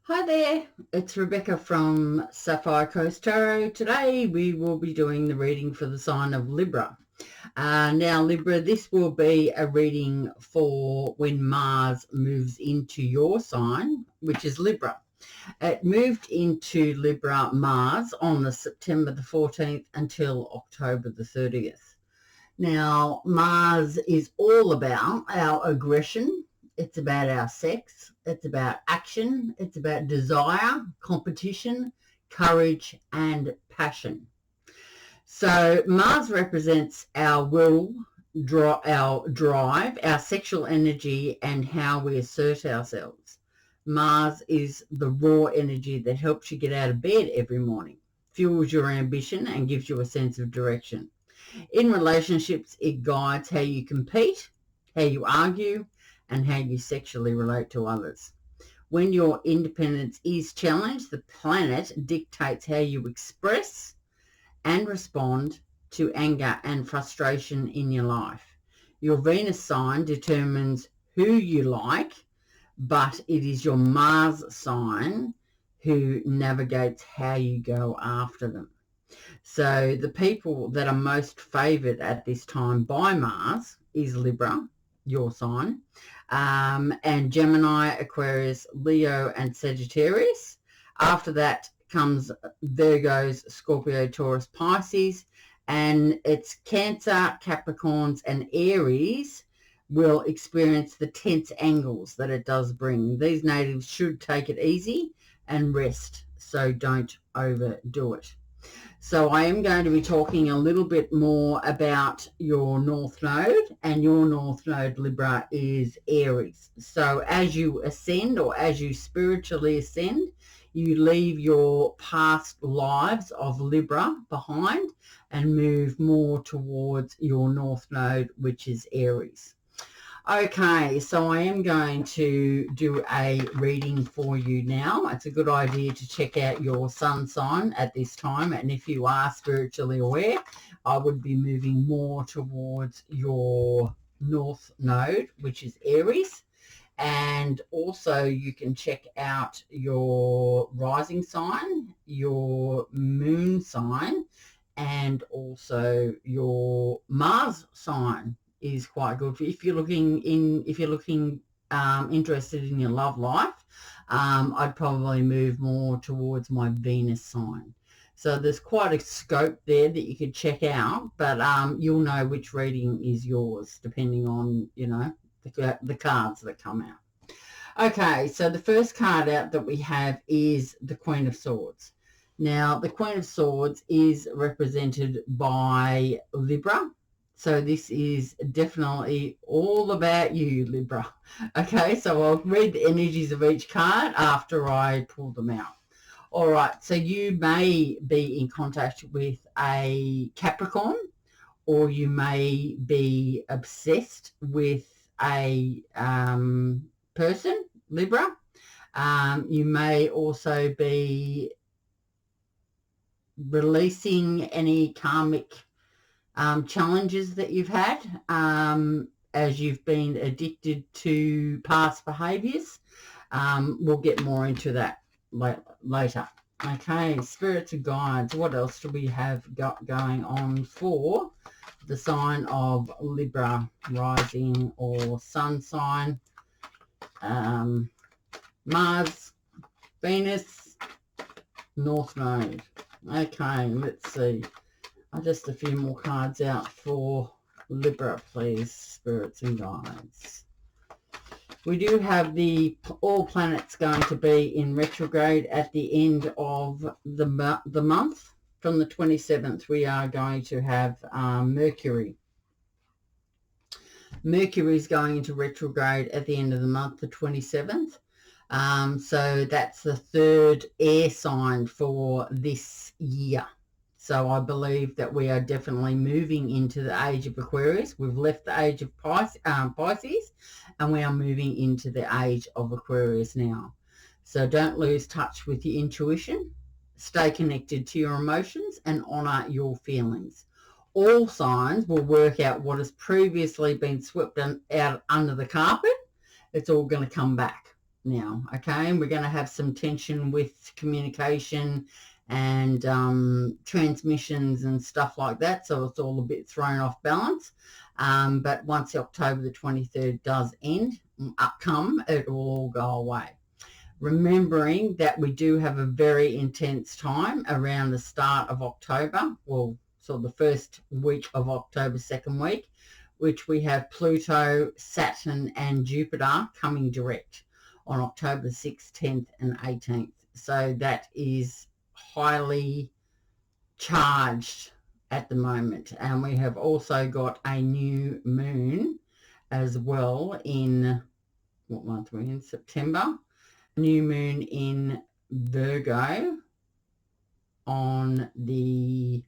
Hi there, it's Rebecca from Sapphire Coast Tarot. Today we will be doing the reading for the sign of Libra. Now Libra, this will be a reading for when Mars moves into your sign, which is Libra. It moved into Libra Mars on the September the 14th until October the 30th. Now Mars is all about our aggression. It's about our sex, it's about action, it's about desire, competition, courage, and passion. So Mars represents our will, our drive, our sexual energy, and how we assert ourselves. Mars is the raw energy that helps you get out of bed every morning, fuels your ambition, and gives you a sense of direction. In relationships, it guides how you compete, how you argue, and how you sexually relate to others. When your independence is challenged, the planet dictates how you express and respond to anger and frustration in your life. Your Venus sign determines who you like, but it is your Mars sign who navigates how you go after them. So the people that are most favoured at this time by Mars is Libra, your sign, and Gemini, Aquarius, Leo, and Sagittarius. After that comes Virgos, Scorpio, Taurus, Pisces, and it's Cancer, Capricorns, and Aries will experience the tense angles that it does bring. These natives should take it easy and rest, so don't overdo it. So I am going to be talking a little bit more about your North Node, and your North Node, Libra, is Aries. So as you ascend, or as you spiritually ascend, you leave your past lives of Libra behind and move more towards your North Node, which is Aries. Okay, so I am going to do a reading for you now. It's a good idea to check out your sun sign at this time, and if you are spiritually aware, I would be moving more towards your North Node, which is Aries. And also you can check out your rising sign, your moon sign, and also your Mars sign is quite good if you're looking interested in your love life. I'd probably move more towards my Venus sign. So there's quite a scope there that you could check out, but you'll know which reading is yours depending on, you know, the cards that come out. Okay, so the first card out that we have is the Queen of Swords. Now, the Queen of Swords is represented by Libra. So this is definitely all about you, Libra. Okay, so I'll read the energies of each card after I pull them out. All right, so you may be in contact with a Capricorn, or you may be obsessed with a person, Libra. You may also be releasing any karmic challenges that you've had as you've been addicted to past behaviours. We'll get more into that later. Okay, spirits and guides. What else do we have got going on for the sign of Libra, rising or sun sign? Mars, Venus, North Node. Okay, let's see. Just a few more cards out for Libra, please, spirits and guides. We do have all planets going to be in retrograde at the end of the month. From the 27th, we are going to have Mercury. Mercury is going into retrograde at the end of the month, the 27th. So that's the third air sign for this year. So I believe that we are definitely moving into the age of Aquarius. We've left the age of Pisces, and we are moving into the age of Aquarius now. So don't lose touch with your intuition. Stay connected to your emotions and honour your feelings. All signs will work out what has previously been swept out under the carpet. It's all going to come back. now, okay? And we're going to have some tension with communication and transmissions and stuff like that, so it's all a bit thrown off balance. But once October the 23rd does come, it will all go away. Remembering that we do have a very intense time around the start of October, well, so the first week of October, second week, which we have Pluto, Saturn and Jupiter coming direct on October 6th, 10th and 18th. So that is highly charged at the moment. And we have also got a new moon as well in, what month are we in? September. New moon in Virgo on the,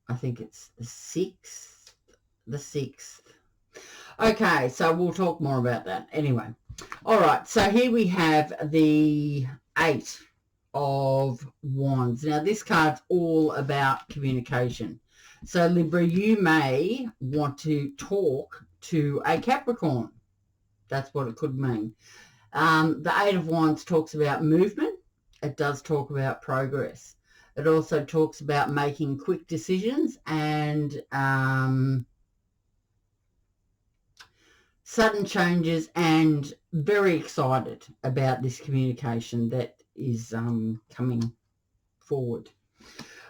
I think it's the 6th. Okay, so we'll talk more about that anyway. All right, so here we have the 8 of Wands. Now this card's all about communication. So Libra, you may want to talk to a Capricorn. That's what it could mean. The 8 of Wands talks about movement. It does talk about progress. It also talks about making quick decisions and sudden changes, and very excited about this communication that is coming forward.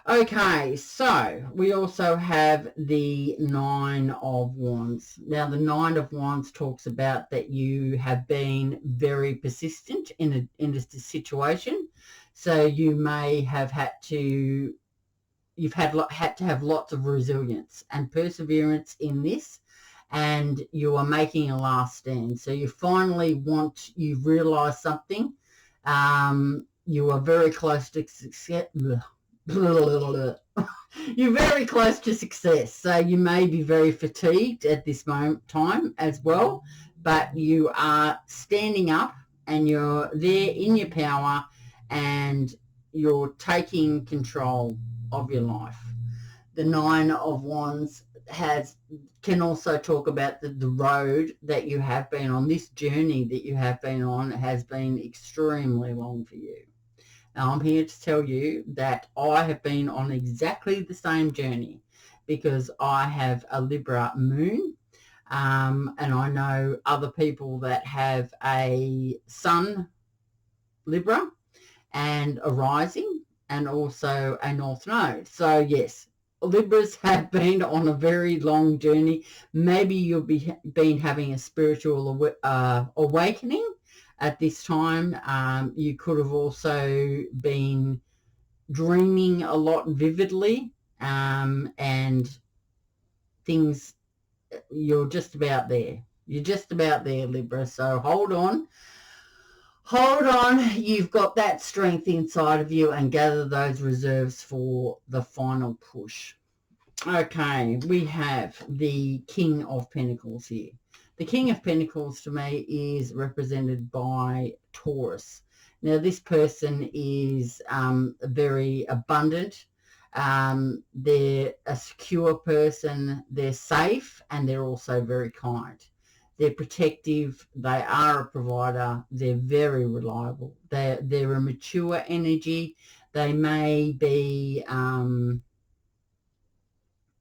Okay, so we also have the 9 of Wands. Now, the 9 of Wands talks about that you have been very persistent in a situation. So you may have had to, you've had to have lots of resilience and perseverance in this, and you are making a last stand. So you finally you've realised something. You are very close to success. You're very close to success, so you may be very fatigued at this time as well, but you are standing up and you're there in your power and you're taking control of your life. The 9 of Wands can also talk about the road that you have been on. This journey that you have been on has been extremely long for you. Now, I'm here to tell you that I have been on exactly the same journey because I have a Libra moon, and I know other people that have a Sun Libra and a rising and also a North Node. So, yes, Libras have been on a very long journey. Maybe you've been having a spiritual awakening at this time. You could have also been dreaming a lot vividly, and things, you're just about there. You're just about there, Libra. So hold on. Hold on. You've got that strength inside of you, and gather those reserves for the final push. Okay, we have the King of Pentacles here. The King of Pentacles to me is represented by Taurus. Now, this person is very abundant. They're a secure person. They're safe, and they're also very kind. They're protective. They are a provider. They're very reliable. They're a mature energy. They may be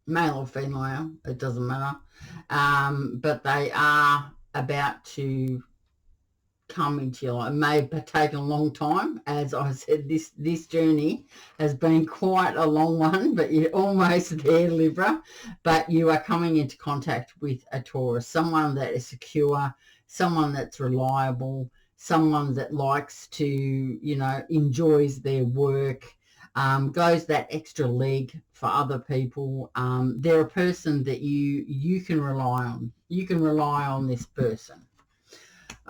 male or female, it doesn't matter, but they are about to come into your life. It may have taken a long time. As I said, this journey has been quite a long one, but you're almost there, Libra. But you are coming into contact with a Taurus, someone that is secure, someone that's reliable, someone that likes to, enjoys their work, goes that extra leg for other people. They're a person that you can rely on. You can rely on this person.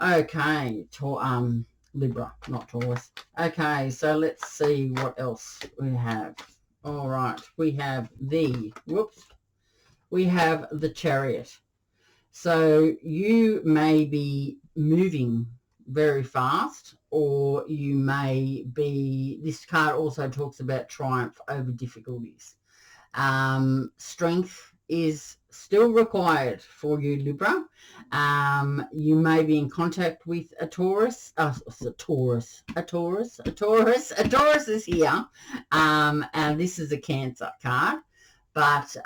Okay, Libra, not Taurus. Okay, so let's see what else we have. All right, we have the Chariot. So you may be moving very fast, or you may be, this card also talks about triumph over difficulties, strength is still required for you, Libra. You may be in contact with a Taurus. A Taurus is here. And this is a Cancer card. But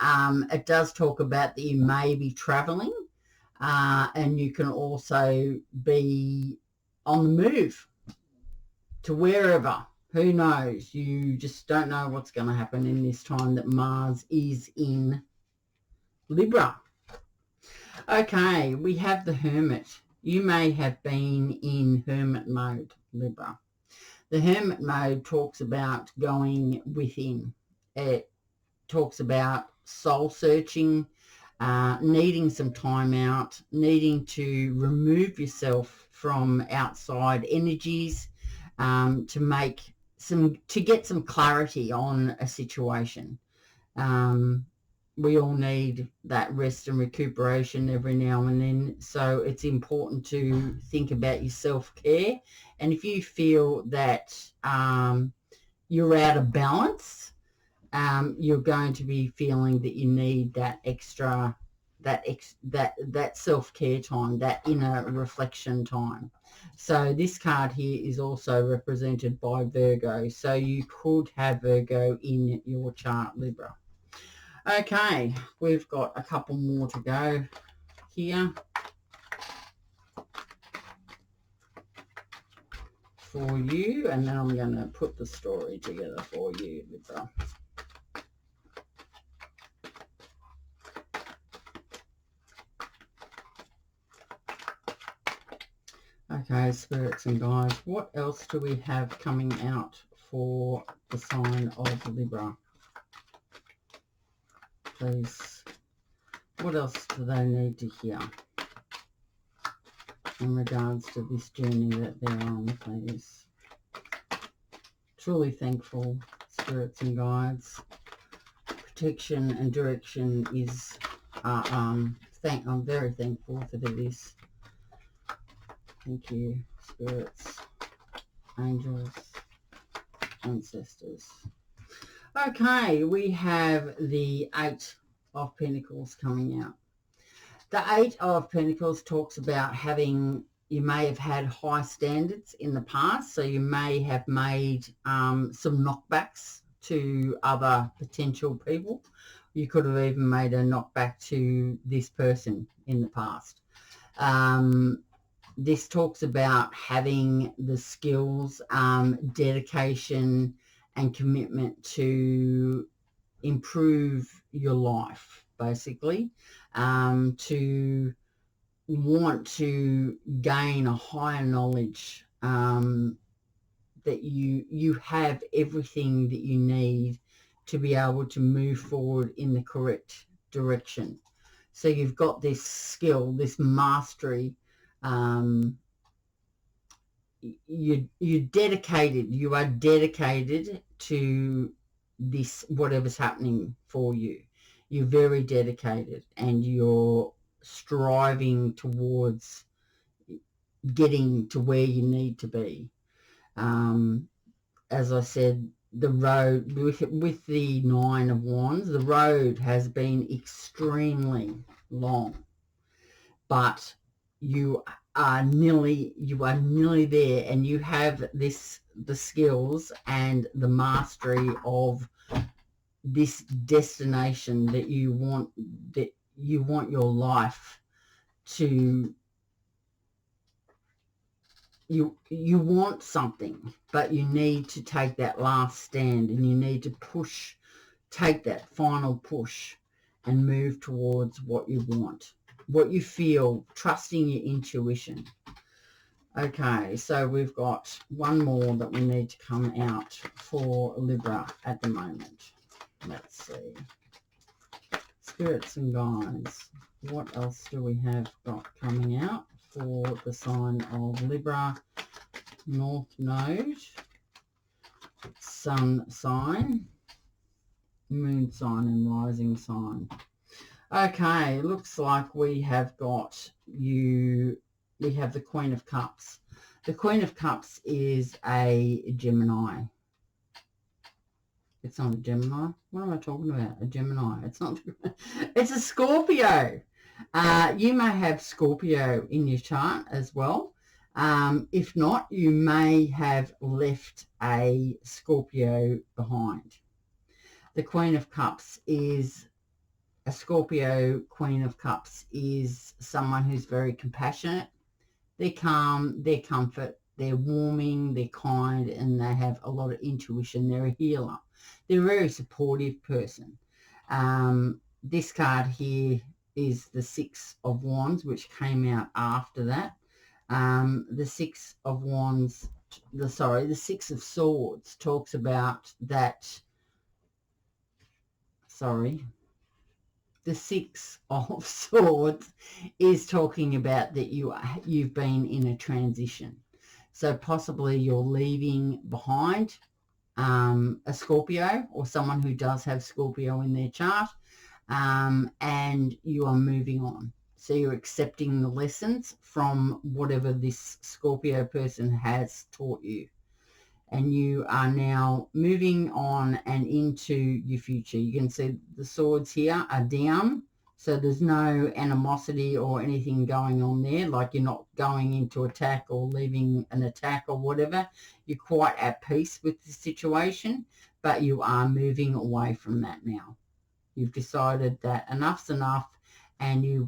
it does talk about that you may be traveling. And you can also be on the move to wherever. Who knows? You just don't know what's going to happen in this time that Mars is in Libra. Okay, we have the Hermit. You may have been in Hermit mode, Libra. The Hermit mode talks about going within. It talks about soul searching, needing some time out, needing to remove yourself from outside energies, to get some clarity on a situation. We all need that rest and recuperation every now and then, so it's important to think about your self-care. And if you feel that you're out of balance, you're going to be feeling that you need that extra, that self-care time, that inner reflection time. So this card here is also represented by Virgo, so you could have Virgo in your chart, Libra. Okay, we've got a couple more to go here for you, and then I'm going to put the story together for you, Libra. Okay, spirits and guides, what else do we have coming out for the sign of Libra? Please, what else do they need to hear in regards to this journey that they're on, please? Truly thankful, spirits and guides. Protection and direction is, I'm very thankful for this. Thank you, spirits, angels, ancestors. Okay, we have the Eight of Pentacles coming out. The Eight of Pentacles talks about you may have had high standards in the past, so you may have made some knockbacks to other potential people. You could have even made a knockback to this person in the past. This talks about having the skills, dedication and commitment to improve your life, basically, to want to gain a higher knowledge, that you have everything that you need to be able to move forward in the correct direction. So you've got this skill, this mastery. You're dedicated. You are dedicated to this, whatever's happening for you. You're very dedicated, and you're striving towards getting to where you need to be. As I said, the road with the Nine of Wands, the road has been extremely long, but you are nearly there, and you have the skills and the mastery of this destination that you want your life to. You want something, but you need to take that last stand, and you need to take that final push and move towards what you want, what you feel, trusting your intuition. Okay, so we've got one more that we need to come out for Libra at the moment. Let's see. Spirits and guides, what else do we have got coming out for the sign of Libra? North Node, Sun sign, Moon sign and Rising sign. Okay, looks like we have got we have the Queen of Cups. The Queen of Cups is a Gemini. It's not a Gemini. What am I talking about? A Gemini. It's not. It's a Scorpio. You may have Scorpio in your chart as well. If not, you may have left a Scorpio behind. The Queen of Cups is a Scorpio. Queen of Cups is someone who's very compassionate. They're calm, they're comfort, they're warming, they're kind, and they have a lot of intuition. They're a healer. They're a very supportive person. This card here is the Six of Wands, which came out after that. The Six of Wands, the Six of Swords talks about that. The Six of Swords is talking about that you've been in a transition. So possibly you're leaving behind a Scorpio or someone who does have Scorpio in their chart, and you are moving on. So you're accepting the lessons from whatever this Scorpio person has taught you. And you are now moving on and into your future. You can see the swords here are down. So there's no animosity or anything going on there. Like you're not going into attack or leaving an attack or whatever. You're quite at peace with the situation, but you are moving away from that now. You've decided that enough's enough, and you're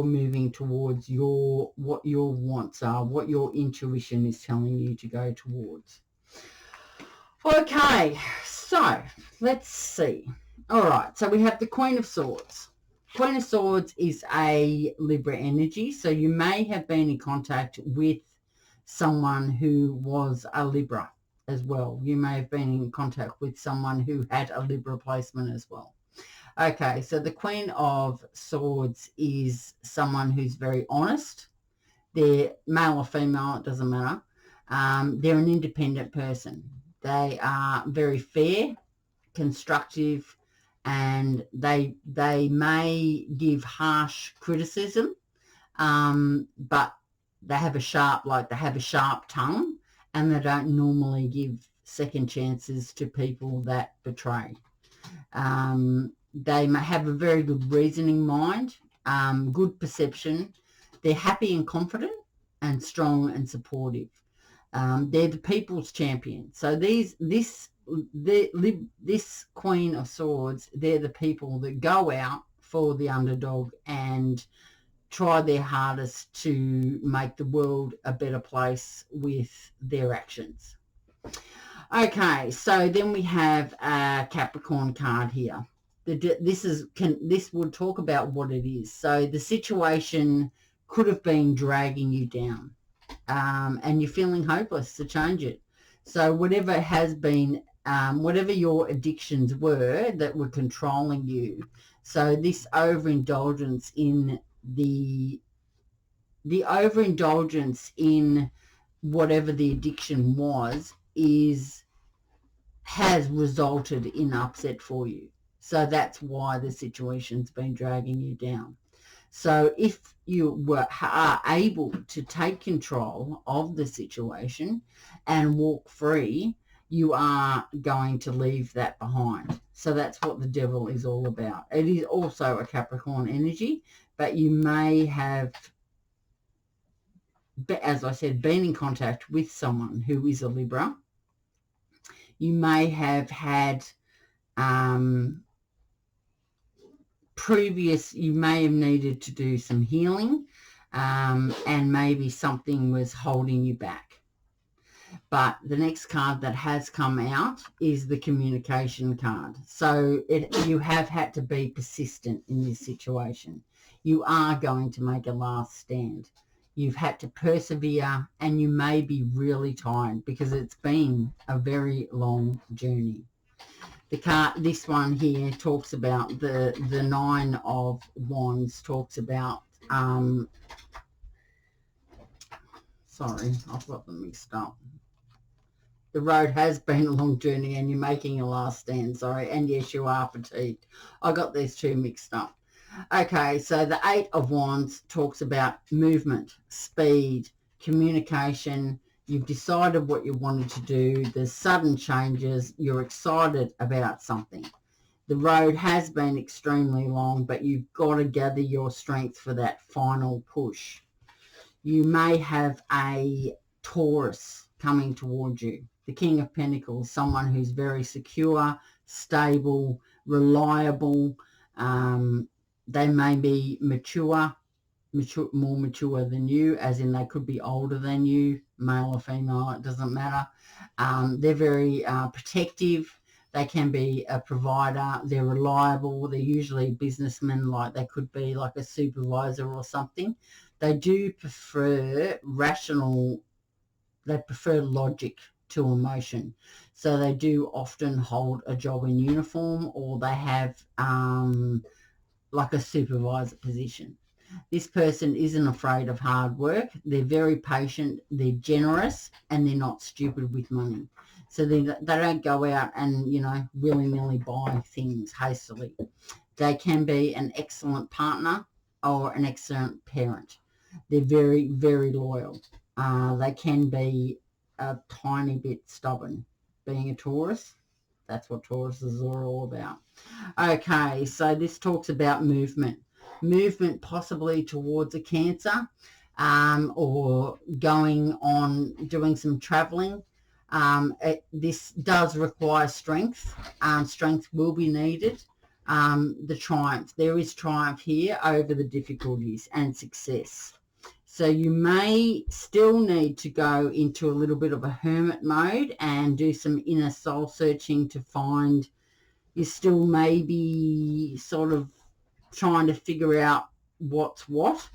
moving towards what your wants are, what your intuition is telling you to go towards. Okay, so let's see. All right, so we have the Queen of Swords. Queen of Swords is a Libra energy, so you may have been in contact with someone who was a Libra as well. You may have been in contact with someone who had a Libra placement as well. Okay, so the Queen of Swords is someone who's very honest. They're male or female, it doesn't matter. They're an independent person. They are very fair, constructive, and they may give harsh criticism, but they have a sharp tongue, and they don't normally give second chances to people that betray. They may have a very good reasoning mind, good perception. They're happy and confident and strong and supportive. They're the people's champion. So this Queen of Swords, they're the people that go out for the underdog and try their hardest to make the world a better place with their actions. Okay, so then we have a Capricorn card here. This would talk about what it is. So the situation could have been dragging you down, and you're feeling hopeless to change it. So whatever has been, whatever your addictions were that were controlling you, so this overindulgence in the overindulgence in whatever the addiction was has resulted in upset for you. So that's why the situation's been dragging you down. So if you are able to take control of the situation and walk free, you are going to leave that behind. So that's what the Devil is all about. It is also a Capricorn energy, but you may have, as I said, been in contact with someone who is a Libra. You may have had you may have needed to do some healing, and maybe something was holding you back. But the next card that has come out is the communication card. So you have had to be persistent in this situation. You are going to make a last stand. You've had to persevere, and you may be really tired because it's been a very long journey. The card, this one here, talks about the Nine of Wands, talks about, sorry, I've got them mixed up. The road has been a long journey and you're making a last stand, sorry, and yes, you are fatigued. I got these two mixed up. Okay, so the Eight of Wands talks about movement, speed, communication. You've decided what you wanted to do. There's sudden changes. You're excited about something. The road has been extremely long, but you've got to gather your strength for that final push. You may have a Taurus coming towards you. The King of Pentacles, someone who's very secure, stable, reliable. They may be mature, more mature than you, as in they could be older than you, male or female, it doesn't matter. They're very protective. They can be a provider. They're reliable. They're usually businessmen, like they could be like a supervisor or something. They do prefer they prefer logic to emotion. So they do often hold a job in uniform, or they have like a supervisor position. This person isn't afraid of hard work. They're very patient, they're generous, and they're not stupid with money. So they don't go out and, willy-nilly buy things hastily. They can be an excellent partner or an excellent parent. They're very, very loyal. They can be a tiny bit stubborn. Being a Taurus, that's what Tauruses are all about. Okay, so this talks about movement. Movement possibly towards a Cancer, or doing some traveling. This does require strength. Strength will be needed. The triumph. There is triumph here over the difficulties and success. So you may still need to go into a little bit of a hermit mode and do some inner soul searching to find. You still may be sort of trying to figure out what's what.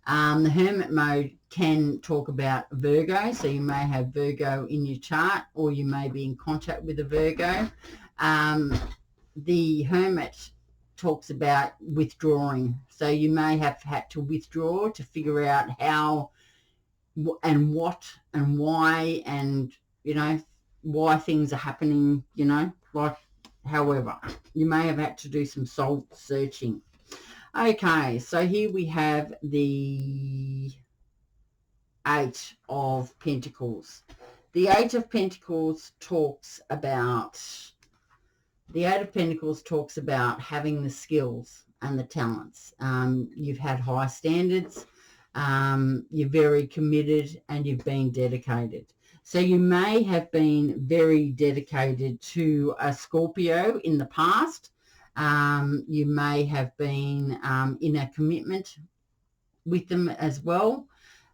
The hermit mode can talk about Virgo, so you may have Virgo in your chart, or you may be in contact with a Virgo. The hermit talks about withdrawing, so you may have had to withdraw to figure out how and what and why, and why things are happening, like however. You may have had to do some soul searching. Okay, so here we have the Eight of Pentacles. The Eight of Pentacles talks about having the skills and the talents. You've had high standards. You're very committed, and you've been dedicated. So you may have been very dedicated to a Scorpio in the past. You may have been in a commitment with them as well.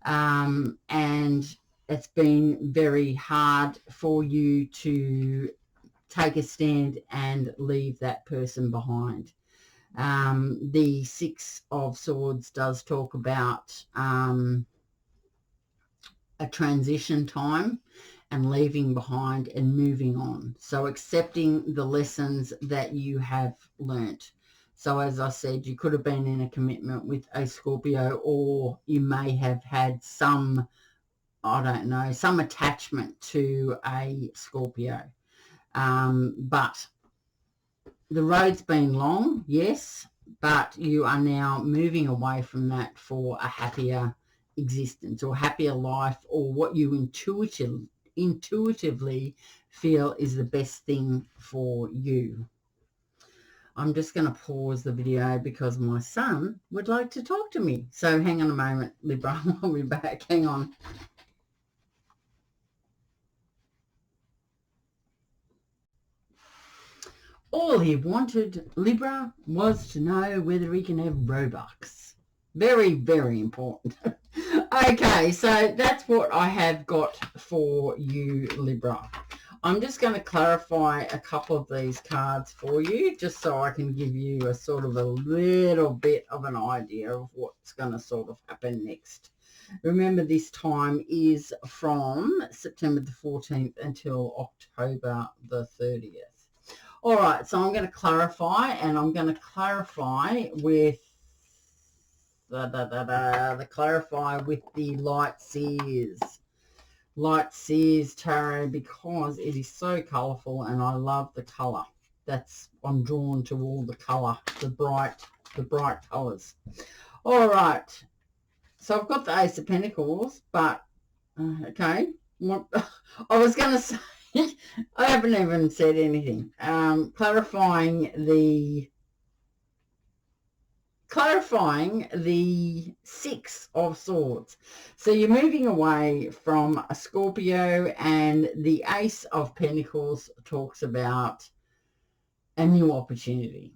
And it's been very hard for you to take a stand and leave that person behind. The Six of Swords does talk about a transition time and leaving behind and moving on. So accepting the lessons that you have learnt. So as I said, you could have been in a commitment with a Scorpio, or you may have had some attachment to a Scorpio. But the road's been long, yes, but you are now moving away from that for a happier existence or happier life, or what you intuitively feel is the best thing for you. I'm just going to pause the video because my son would like to talk to me. So hang on a moment, Libra. I'll be back. Hang on. All he wanted, Libra, was to know whether he can have Robux. Very, very important. Okay, so that's what I have got for you, Libra. I'm just going to clarify a couple of these cards for you, just so I can give you a sort of a little bit of an idea of what's going to sort of happen next. Remember, this time is from September the 14th until October the 30th. All right, so I'm going to clarify, and I'm going to clarify with the Light Seers Tarot, because it is so colourful and I love the colour. I'm drawn to all the colour, the bright colours. All right, so I've got the Ace of Pentacles, but okay, what, I was going to say, I haven't even said anything. Clarifying the Six of Swords. So you're moving away from a Scorpio, and the Ace of Pentacles talks about a new opportunity.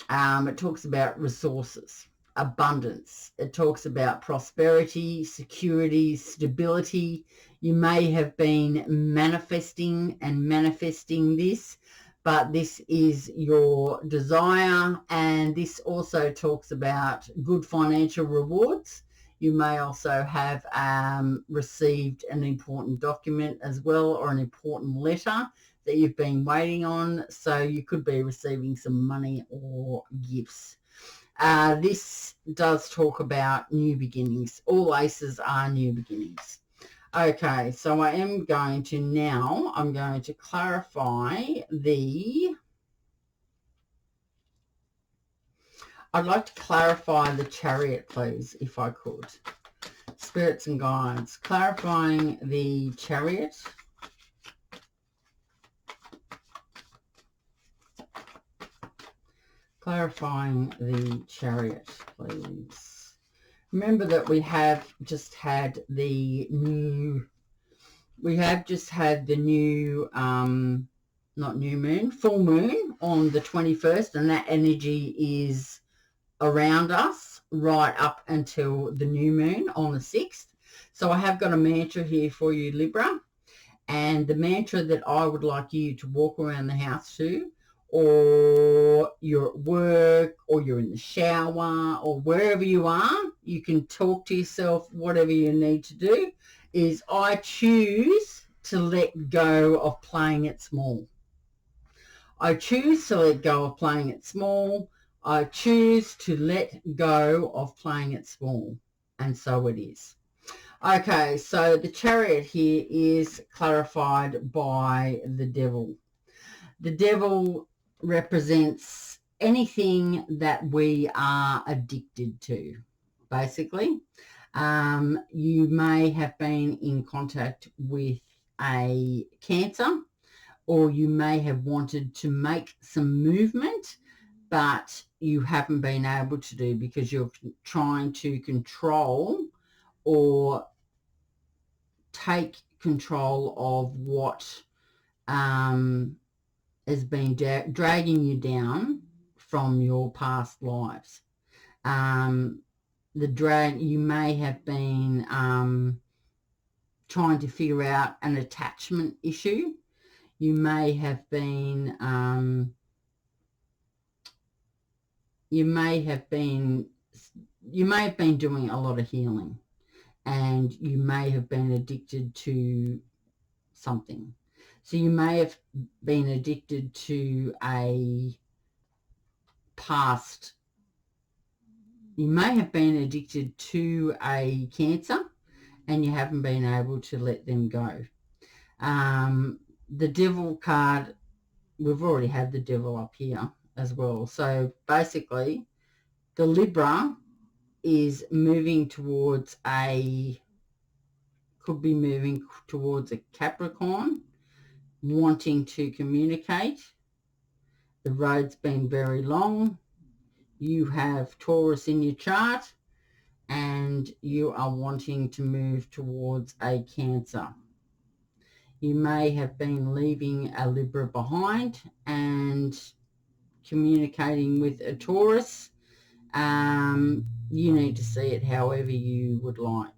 It talks about resources, abundance. It talks about prosperity, security, stability. You may have been manifesting this, but this is your desire, and this also talks about good financial rewards. You may also have received an important document as well, or an important letter that you've been waiting on, so you could be receiving some money or gifts. This does talk about new beginnings. All aces are new beginnings. Okay, so I'm going to clarify I'd like to clarify the Chariot, please, if I could. Spirits and guides, clarifying the Chariot. Clarifying the Chariot, please. Remember that we have just had the new, not new moon, full moon on the 21st, and that energy is around us right up until the new moon on the 6th. So I have got a mantra here for you, Libra, and the mantra that I would like you to walk around the house to, or you're at work, or you're in the shower, or wherever you are, you can talk to yourself, whatever you need to do, is I choose to let go of playing it small. I choose to let go of playing it small. I choose to let go of playing it small. And so it is. Okay, so the Chariot here is clarified by the Devil. The Devil represents anything that we are addicted to, basically. You may have been in contact with a Cancer, or you may have wanted to make some movement, but you haven't been able to do because you're trying to control or take control of what has been dragging you down from your past lives. You may have been trying to figure out an attachment issue. You may have been doing a lot of healing, and you may have been addicted to something. So you may have been addicted to a past. You may have been addicted to a Cancer, and you haven't been able to let them go. The Devil card, we've already had the Devil up here as well. So basically, the Libra is moving towards could be moving towards a Capricorn, wanting to communicate. The road's been very long. You have Taurus in your chart, and you are wanting to move towards a Cancer. You may have been leaving a Libra behind and communicating with a Taurus. You need to see it however you would like.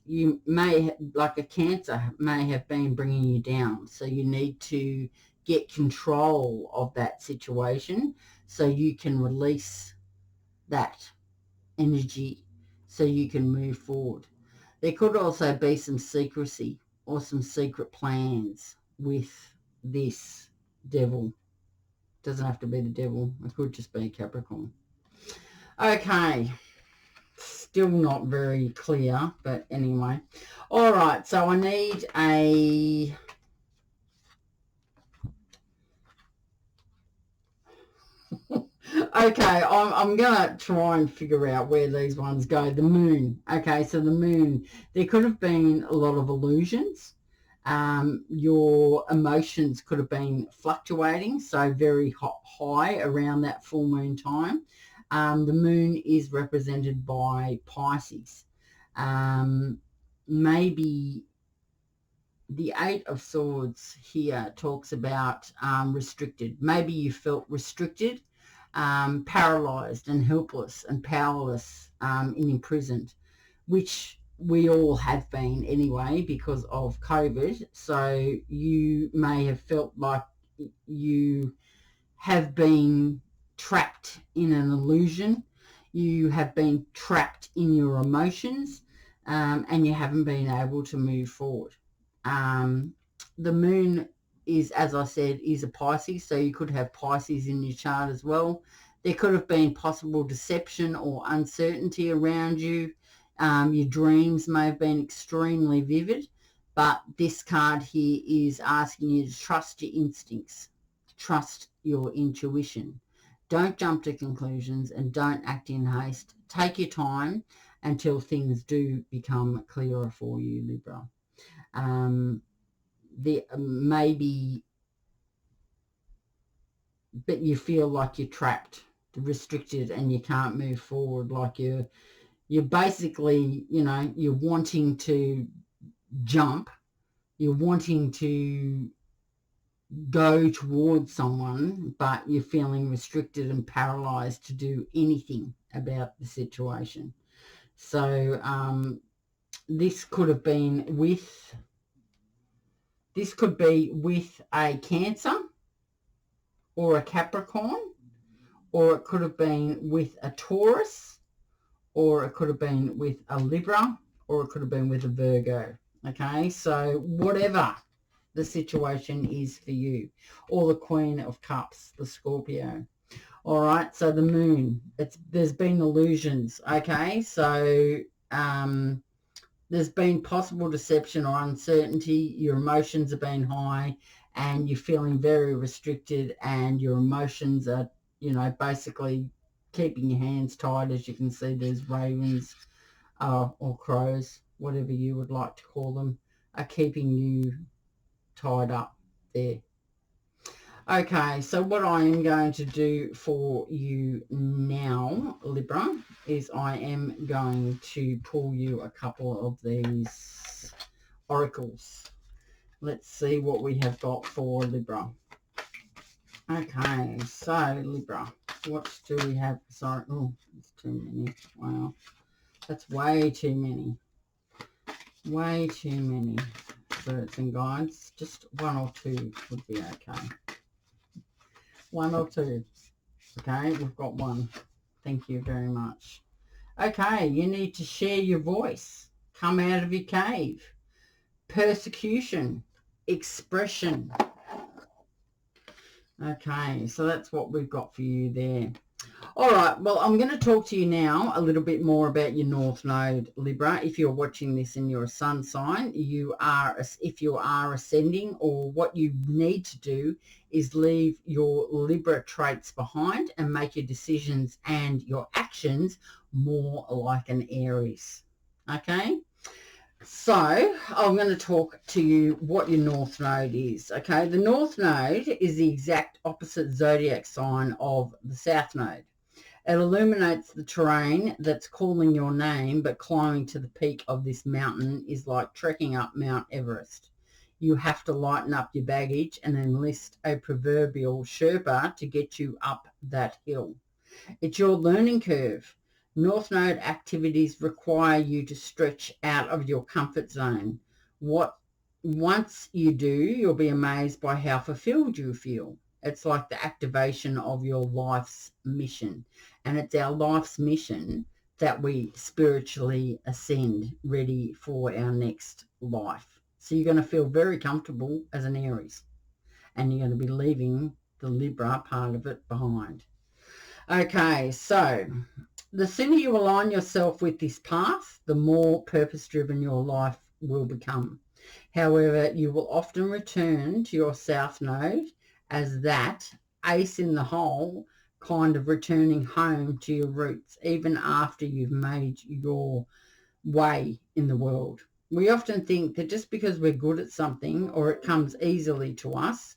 You may, like a Cancer, may have been bringing you down. So you need to get control of that situation so you can release that energy so you can move forward. There could also be some secrecy or some secret plans with this Devil. Doesn't have to be the Devil. It could just be Capricorn. Okay. Still not very clear, but anyway. All right, so I need a... Okay, I'm going to try and figure out where these ones go. The moon. Okay, so the moon. There could have been a lot of illusions. Your emotions could have been fluctuating, so very high around that full moon time. The moon is represented by Pisces. Maybe the Eight of Swords here talks about restricted. Maybe you felt restricted, paralyzed and helpless and powerless and imprisoned, which we all have been anyway because of COVID. So you may have felt like you have been trapped in an illusion. You have been trapped in your emotions, and you haven't been able to move forward. The moon is, as I said, is a Pisces, so you could have Pisces in your chart as well. There could have been possible deception or uncertainty around you. Your dreams may have been extremely vivid, but this card here is asking you to trust your instincts, trust your intuition. Don't jump to conclusions and don't act in haste. Take your time until things do become clearer for you, Libra. Maybe, but you feel like you're trapped, restricted, and you can't move forward. Like you're basically, you're wanting to jump, you're wanting to go towards someone, but you're feeling restricted and paralyzed to do anything about the situation. So this could be with a Cancer or a Capricorn, or it could have been with a Taurus, or it could have been with a Libra, or it could have been with a Virgo. Okay, so whatever the situation is for you, or the Queen of Cups, the Scorpio. All right, so the moon, there's been illusions. Okay, so there's been possible deception or uncertainty. Your emotions have been high and you're feeling very restricted, and your emotions are, basically keeping your hands tied. As you can see, there's ravens or crows, whatever you would like to call them, are keeping you tied up there. Okay, so what I am going to do for you now, Libra, is I am going to pull you a couple of these oracles. Let's see what we have got for Libra. Okay, so Libra, what do we have? Sorry, oh, it's too many. Wow, that's way too many. Way too many spirits and guides. Just one or two would be okay. One or two. Okay, we've got one. Thank you very much. Okay, you need to share your voice. Come out of your cave. Persecution. Expression. Okay, so that's what we've got for you there. All right, well, I'm going to talk to you now a little bit more about your North Node, Libra. If you're watching this in your sun sign, if you are ascending, or what you need to do is leave your Libra traits behind and make your decisions and your actions more like an Aries. Okay? So I'm going to talk to you what your North Node is. Okay, the North Node is the exact opposite zodiac sign of the South Node. It illuminates the terrain that's calling your name, but climbing to the peak of this mountain is like trekking up Mount Everest. You have to lighten up your baggage and enlist a proverbial Sherpa to get you up that hill. It's your learning curve. North Node activities require you to stretch out of your comfort zone. Once you do, you'll be amazed by how fulfilled you feel. It's like the activation of your life's mission. And it's our life's mission that we spiritually ascend, ready for our next life. So you're going to feel very comfortable as an Aries. And you're going to be leaving the Libra part of it behind. Okay, so the sooner you align yourself with this path, the more purpose-driven your life will become. However, you will often return to your South Node as that ace in the hole kind of returning home to your roots, even after you've made your way in the world. We often think that just because we're good at something or it comes easily to us,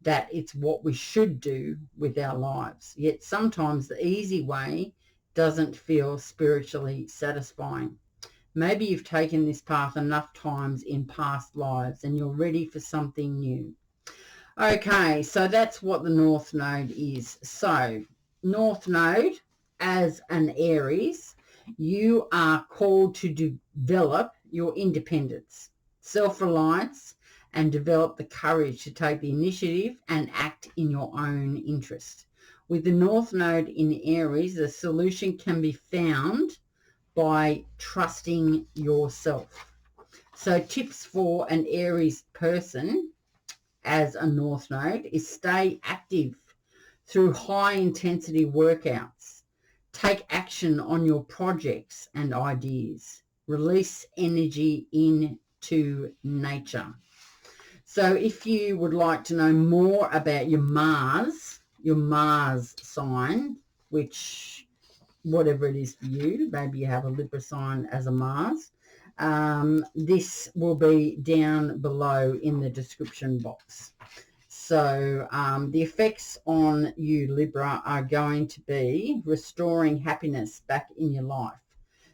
that it's what we should do with our lives. Yet sometimes the easy way doesn't feel spiritually satisfying. Maybe you've taken this path enough times in past lives and you're ready for something new. Okay, so that's what the North Node is. So, North Node, as an Aries, you are called to develop your independence, self-reliance, and develop the courage to take the initiative and act in your own interest. With the North Node in Aries, the solution can be found by trusting yourself. So tips for an Aries person as a North Node is stay active through high intensity workouts. Take action on your projects and ideas. Release energy into nature. So if you would like to know more about your Mars sign, which whatever it is for you, maybe you have a Libra sign as a Mars, this will be down below in the description box. So the effects on you, Libra, are going to be restoring happiness back in your life.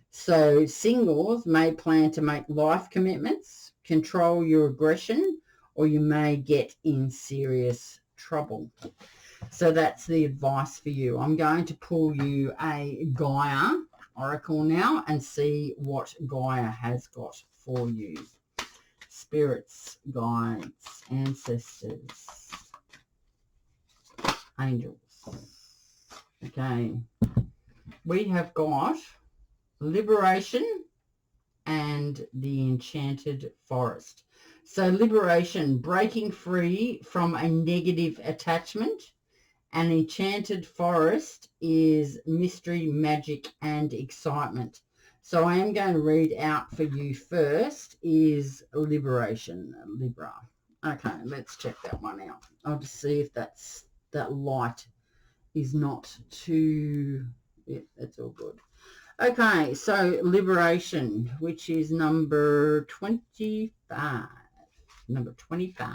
So singles may plan to make life commitments, control your aggression, or you may get in serious trouble. So that's the advice for you. I'm going to pull you a Gaia oracle now and see what Gaia has got for you. Spirits, guides, ancestors, angels. Okay. We have got liberation and the enchanted forest. So liberation, breaking free from a negative attachment. An enchanted forest is mystery, magic, and excitement. So I am going to read out for you first is liberation, Libra. Okay, let's check that one out. I'll just see if that light is not too... Yeah, that's all good. Okay, so liberation, which is number 25. Number 25.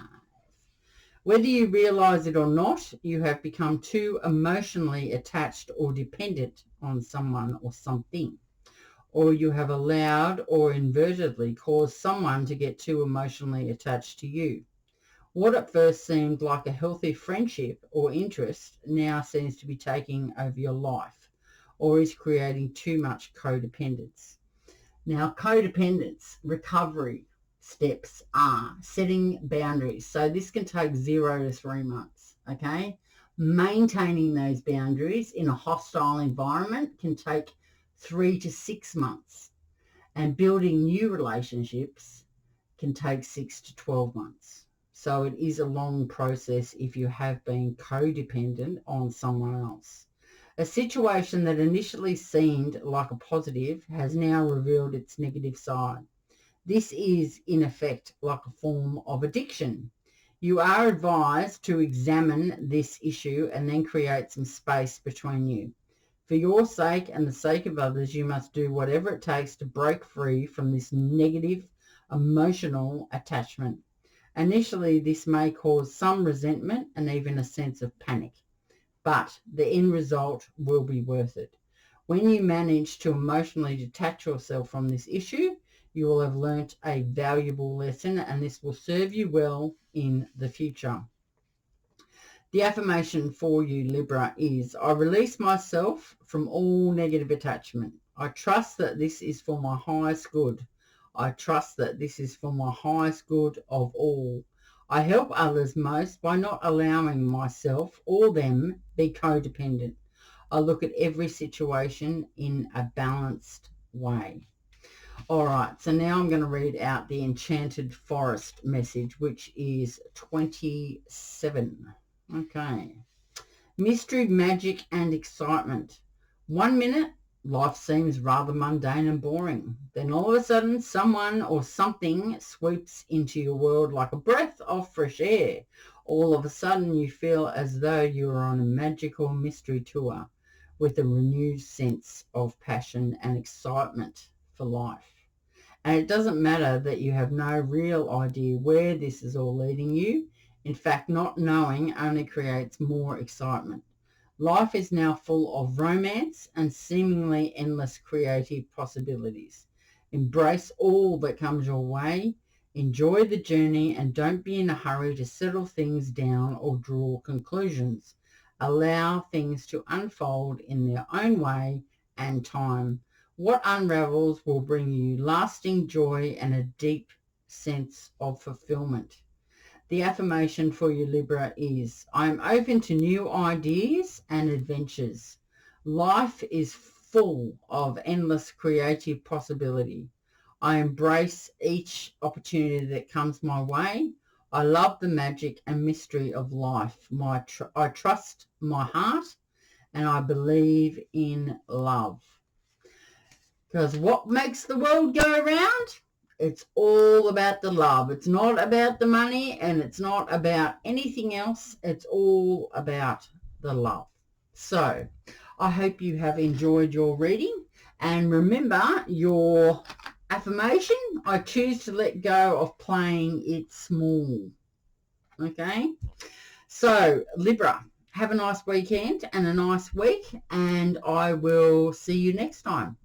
Whether you realize it or not, you have become too emotionally attached or dependent on someone or something, or you have allowed or inadvertently caused someone to get too emotionally attached to you. What at first seemed like a healthy friendship or interest now seems to be taking over your life or is creating too much codependence. Now, codependence, recovery steps are setting boundaries. So this can take 0 to 3 months, okay? Maintaining those boundaries in a hostile environment can take 3 to 6 months. And building new relationships can take 6 to 12 months. So it is a long process if you have been codependent on someone else. A situation that initially seemed like a positive has now revealed its negative side. This is, in effect, like a form of addiction. You are advised to examine this issue and then create some space between you. For your sake and the sake of others, you must do whatever it takes to break free from this negative emotional attachment. Initially, this may cause some resentment and even a sense of panic, but the end result will be worth it. When you manage to emotionally detach yourself from this issue, you will have learnt a valuable lesson, and this will serve you well in the future. The affirmation for you, Libra, is, I release myself from all negative attachment. I trust that this is for my highest good. I trust that this is for my highest good of all. I help others most by not allowing myself or them be codependent. I look at every situation in a balanced way. All right, so now I'm going to read out the Enchanted Forest message, which is 27. Okay. Mystery, magic, and excitement. 1 minute, life seems rather mundane and boring. Then all of a sudden, someone or something sweeps into your world like a breath of fresh air. All of a sudden you feel as though you are on a magical mystery tour with a renewed sense of passion and excitement for life. And it doesn't matter that you have no real idea where this is all leading you. In fact, not knowing only creates more excitement. Life is now full of romance and seemingly endless creative possibilities. Embrace all that comes your way. Enjoy the journey and don't be in a hurry to settle things down or draw conclusions. Allow things to unfold in their own way and time. What unravels will bring you lasting joy and a deep sense of fulfillment. The affirmation for you, Libra, is I am open to new ideas and adventures. Life is full of endless creative possibility. I embrace each opportunity that comes my way. I love the magic and mystery of life. I trust my heart and I believe in love. Because what makes the world go around? It's all about the love. It's not about the money and it's not about anything else. It's all about the love. So I hope you have enjoyed your reading. And remember your affirmation, I choose to let go of playing it small. Okay? So Libra, have a nice weekend and a nice week. And I will see you next time.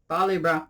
Bye, Libra.